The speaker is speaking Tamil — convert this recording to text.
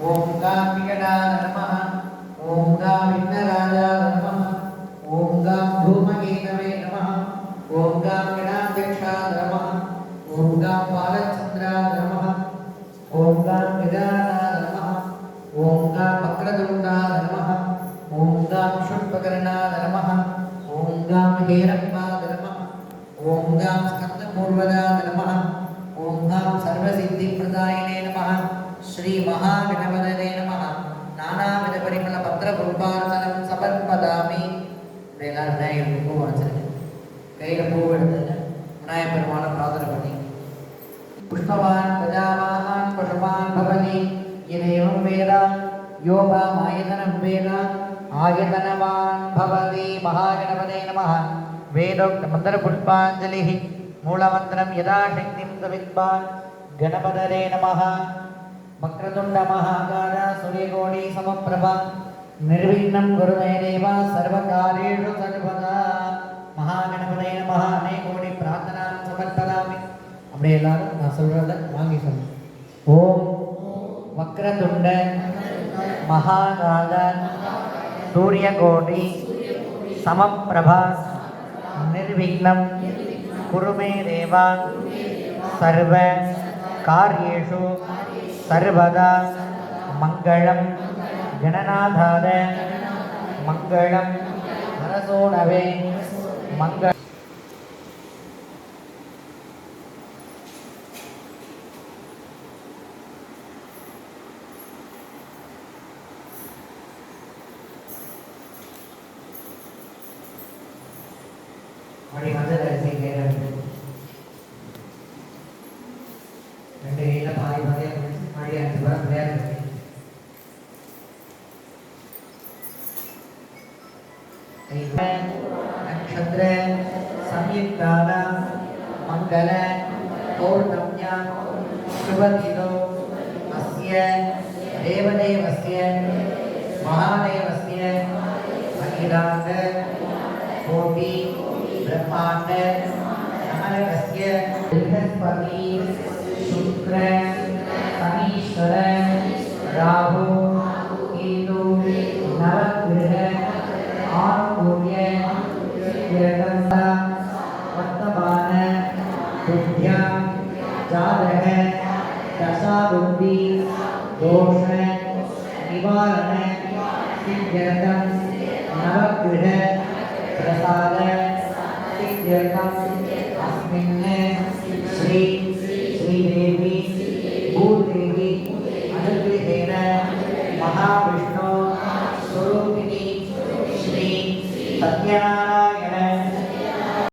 ஓம் காம் விகடாய நமः. ஓம் காம் விக்னராஜாய நமः. ஓம் காம் தூமகேதவே நமः. ஓம் காம் கணாध्यक्षाय நமः. ஓம் காம் பாலச்சந்திராய நமः. ஓம் காம் விதானாய நமः. ஓம் காம் வக்ரதுண்டாய நமः. ஓம் காம் ஷுட்பகர்ணாய நமः. ஓம் காம் ஹேரம்பாய நமः. ஓம் காம் ஸ்கந்தமூர்வதாய நமः. ஓம் காம் சர்வசித்திப்பிரதாயினே நமः. ஸ்ரீ மகாகணபதயே நமः. நானாவித பரிமள பத்திர புஷ்பார்ச்சனம் சமர்ப்பதாமி. எல்லாரும் விநாயகருக்கு பூ வச்சிருக்கேன். கையில் பூ எடுத்து விநாயகர் பெருமாளை பிரார்த்தனை பண்ணி புஷ்பவான் பிரஜாவான் புஷ்பான் பவதி இதையும் வேதா யோபா ஆயதனம் வேதா ஆயதனவான் பவதி. மகாகணபதே நமः. வேதோக்த மந்திர புஷ்பாஞ்சலி மூலமந்திரம் யதாசக்திம் சவித்வான் கணபதரே நமः. வக்ரதுண்ட மகாகார சூரியகோடி சமப்பிரபா நிர்விக்னம் குரு மே தேவ சர்வகாரியேஷு சர்வதா. மகாகணபதே நமः. அநேகோடி பிரார்த்தனா சமர்ப்பயாமி. அப்படியே எல்லாரும் நான் சொல்றத வாங்கி சொல்லுங்க. ஓம் வக்ரதுண்ட மகாகார சூரியகோடி சமப்பிரபா நிர்விக்னம் குரு மே தேவ சர்வ காரியேஷு சர்வதா. மங்களம் கணநாதார மங்களம் ஹரசோணவே மங்கள. மணி மஞ்சள் அரிசி கேரட்டு ரெண்டு கையில் பாதி பாதியாக முடிச்சு மழை 5 ரூபா விளையாடு. நக்ஷத்ர சம்யுக்தான மங்கள பௌர்ணம்யா சுபதினோ அஸ்ய தேவதேவஸ்ய மகாதேவஸ்ய அகிலாண்ட கோட்டி பிரம்மாண்ட நாயகஸ்ய ப்ரஹஸ்பதி சுக்ர சனீஸ்வர ராகு கேது நவக்கிரக ஆனுகூல்ய வர்த்தமான வித்யா ஜாதக தசாபுத்தி தோஷ நிவாரண சித்தியர்த்தம் நவக்கிரக பிரசாத சித்தியர்த்தம் அஸ்மின் ஸ்ரீ ஸ்ரீதேவி பூதேவி அனுகிரகேண மகாவிஷ்ணு ஸ்வரூபிணி ஸ்ரீ சத்யநாராயண